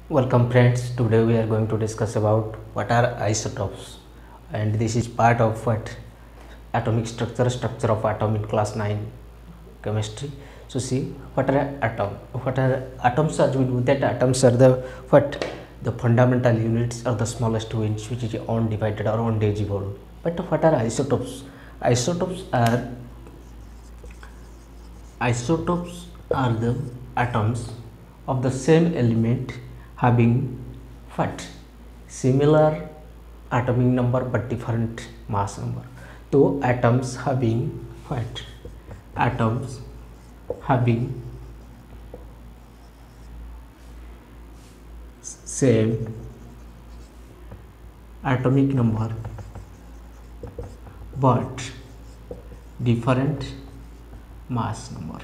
Welcome friends. Today we are going to discuss about what are isotopes, and this is part of what atomic structure of atom in class 9 chemistry. So see what are atoms are. We know that atoms are the fundamental units or the smallest units which is undivided or undivisible. But what are isotopes? Isotopes are the atoms of the same element having what similar atomic number but different mass number. So atoms having what atoms having same atomic number but different mass number.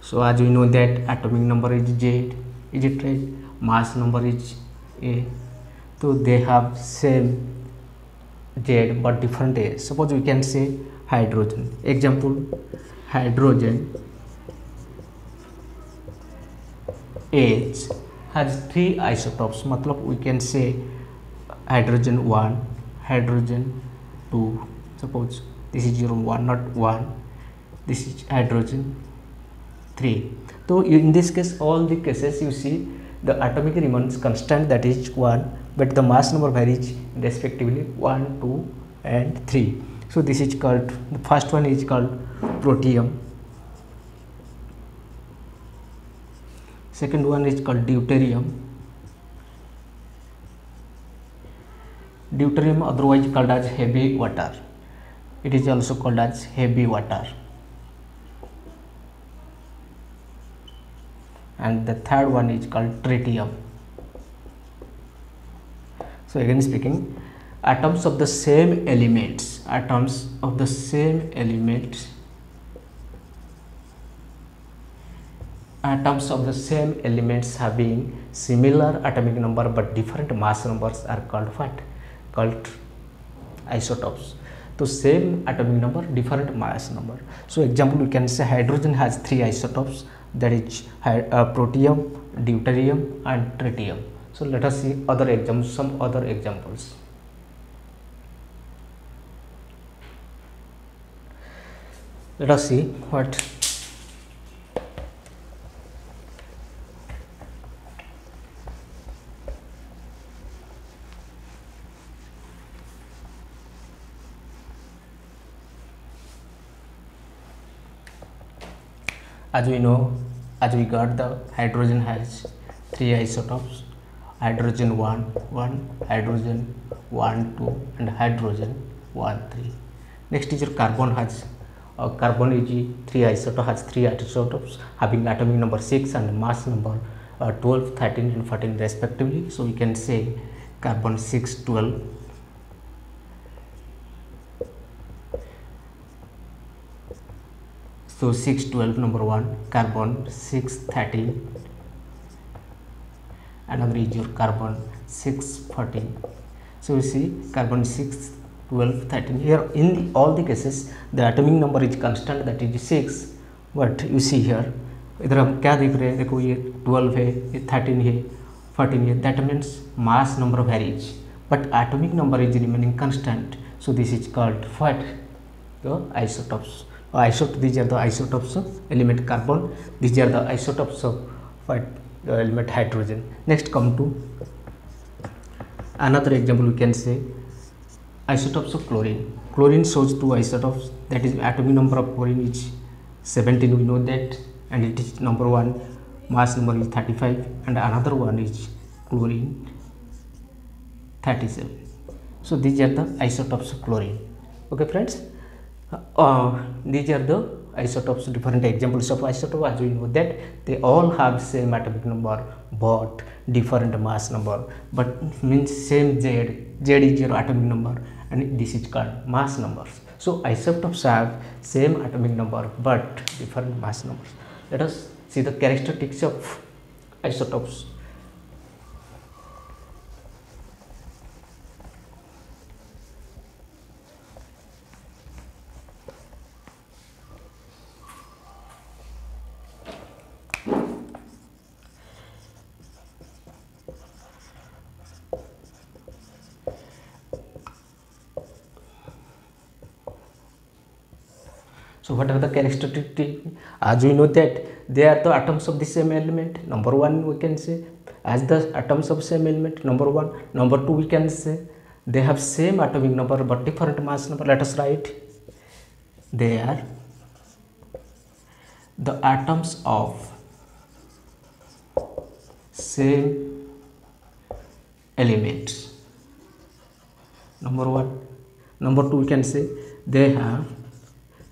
So as we know that atomic number is Z, is it right? Mass number is A. So they have same Z but different A. Suppose we can say hydrogen. Example, hydrogen H has three isotopes. मतलब we can say hydrogen 1, hydrogen 2. Suppose this is 0 1 not 1. This is hydrogen 3. So in this case, all the cases you see the atomic remains constant, that is 1, but the mass number varies respectively 1, 2 and 3. So this is called, the first one is called protium, second one is called deuterium, otherwise called as heavy water. It is also called as heavy water. And the third one is called tritium. So again speaking, atoms of the same elements having similar atomic number but different mass numbers are called what? Called isotopes. So same atomic number, different mass number. So example, we can say hydrogen has three isotopes, that is protium, deuterium and tritium. So let us see other examples, some other examples. Let us see what as we got the hydrogen has three isotopes, hydrogen 1, hydrogen 1, 2 and hydrogen 1, 3. Next is your carbon has carbon is three isotopes having atomic number 6 and mass number 12, 13 and 14 respectively. So we can say carbon 6, 12. So 6, 12 number 1, carbon 6, 13, another is your carbon 6, 14. So you see carbon 6, 12, 13. Here in all the cases the atomic number is constant, that is 6, but you see here इधर हम क्या देख रहे हैं, देखो ये 12 है, ये 13 है, 14 है, that means mass number varies but atomic number is remaining constant. So this is called what? The isotopes. These are the isotopes of element carbon, these are the isotopes of what? The element hydrogen. Next come to another example, we can say isotopes of chlorine. Chlorine shows two isotopes, that is atomic number of chlorine is 17, we know that, and it is number 1, mass number is 35, and another one is chlorine 37. So these are the isotopes of chlorine. Okay friends, these are the isotopes, different examples of isotopes. As we know that they all have same atomic number but different mass number, but means same Z is your atomic number and this is called mass numbers. So isotopes have same atomic number but different mass numbers. Let us see the characteristics of isotopes. So what are the characteristics? As we know that they are the atoms of the same element. Number one, we can say as the atoms of same element. Number one. Number two, we can say they have same atomic number but different mass number. Let us write. They are the atoms of same elements. Number one. Number two, we can say they have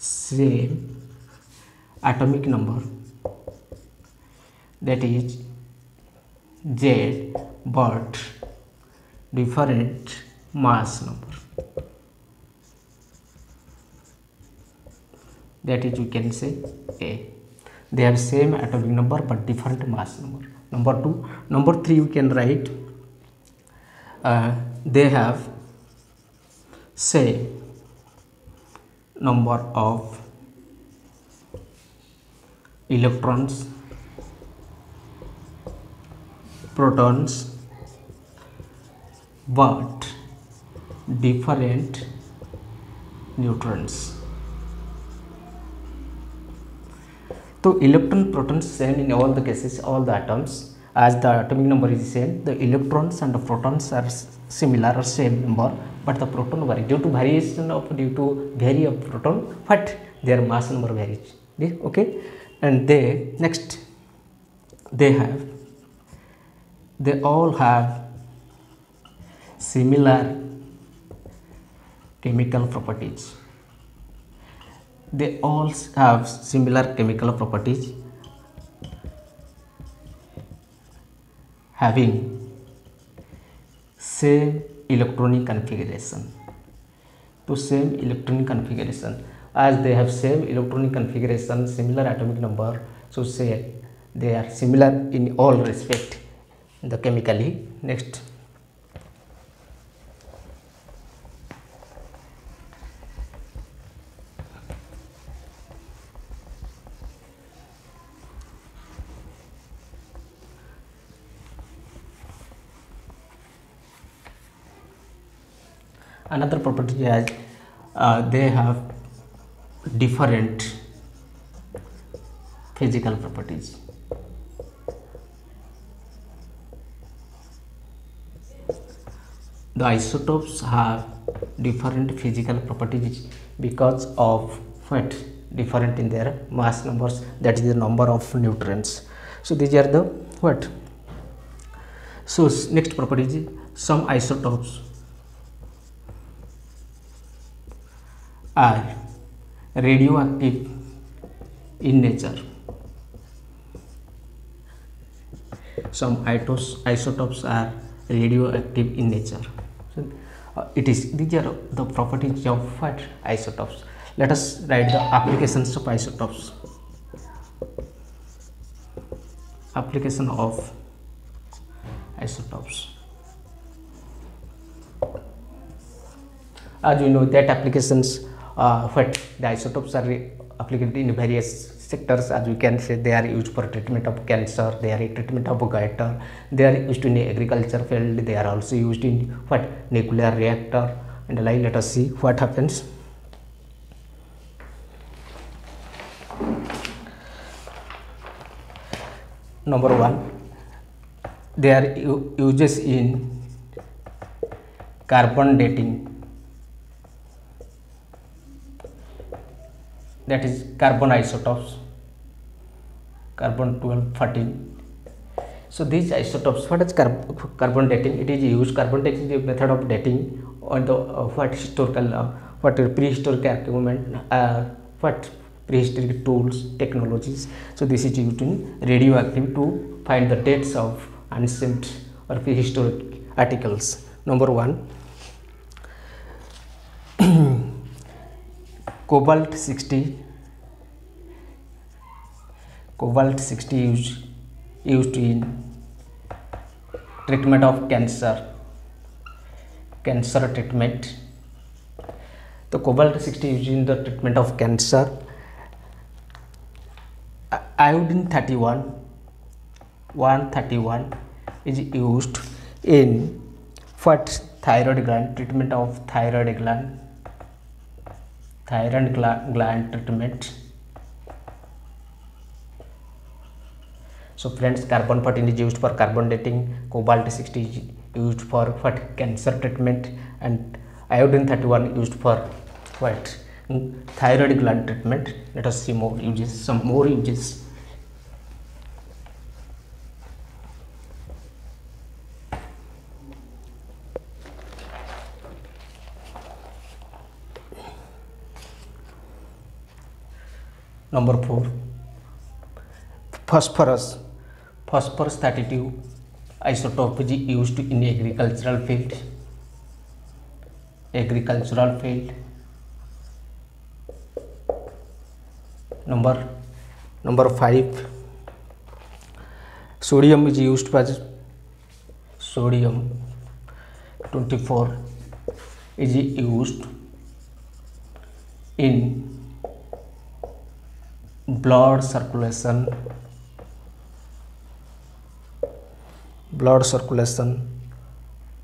same atomic number, that is Z, but different mass number, that is we can say A. They have same atomic number but different mass number. Number two. Number three, we can write they have same number of electrons, protons, but different neutrons. So electron, protons same in all the cases, all the atoms. As the atomic number is same, the electrons and the protons are similar or same number, but the proton vary due to variation of vary of proton, but their mass number varies. Okay, and they next they all have similar chemical properties. They all have similar chemical properties, having same electronic configuration. To same electronic configuration, as they have same electronic configuration, similar atomic number, so say they are similar in all respect the chemically. Next, another property is they have different physical properties. The isotopes have different physical properties because of what? Different in their mass numbers, that is the number of neutrons. So these are the what? So next property is some isotopes are radioactive in nature. Some isotopes are radioactive in nature. So these are the properties of what? Isotopes. Let us write the applications of isotopes. Application of isotopes. As you know that applications, what the isotopes are applicable in various sectors. As we can say, they are used for treatment of cancer, they are treatment of goiter, they are used in agriculture field, they are also used in what? Nuclear reactor and like. Let us see what happens. Number one, they are uses in carbon dating, that is carbon isotopes, carbon 12, 14. So these isotopes, what is carbon dating? It is used, carbon dating is a method of dating on the what historical, what prehistoric argument, what prehistoric tools, technologies. So this is used in radioactive to find the dates of ancient or prehistoric articles. Number one, cobalt 60 used in treatment of cancer treatment. The cobalt 60 used in the treatment of cancer. Iodine 131 is used in what? Thyroid gland, treatment of thyroid gland. thyroid gland treatment. So friends, carbon 14 is used for carbon dating, cobalt 60 is used for what, cancer treatment, and iodine 31 used for what, thyroid gland treatment. Let us see more uses, some more uses. Number 4, phosphorus. Phosphorus 32 isotope is used in agricultural field. Number 5, sodium is used for sodium 24 is used in blood circulation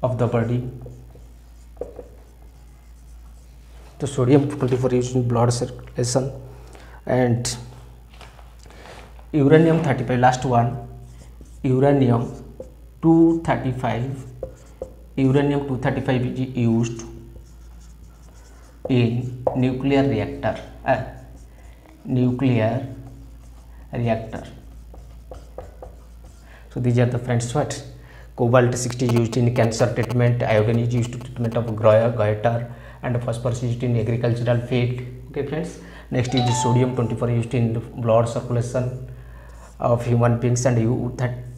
of the body. So sodium 24 is used in blood circulation. And uranium 35, last one, uranium 235 is used in nuclear reactor. So these are the friends what, cobalt 60 used in cancer treatment, iodine is used to treatment of goiter, and phosphorus is used in agricultural field. Okay friends, next is sodium 24 used in blood circulation of human beings, and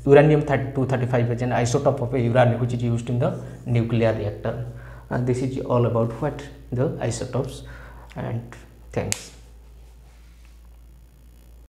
uranium 235 is an isotope of uranium which is used in the nuclear reactor. And this is all about what, the isotopes. And thanks.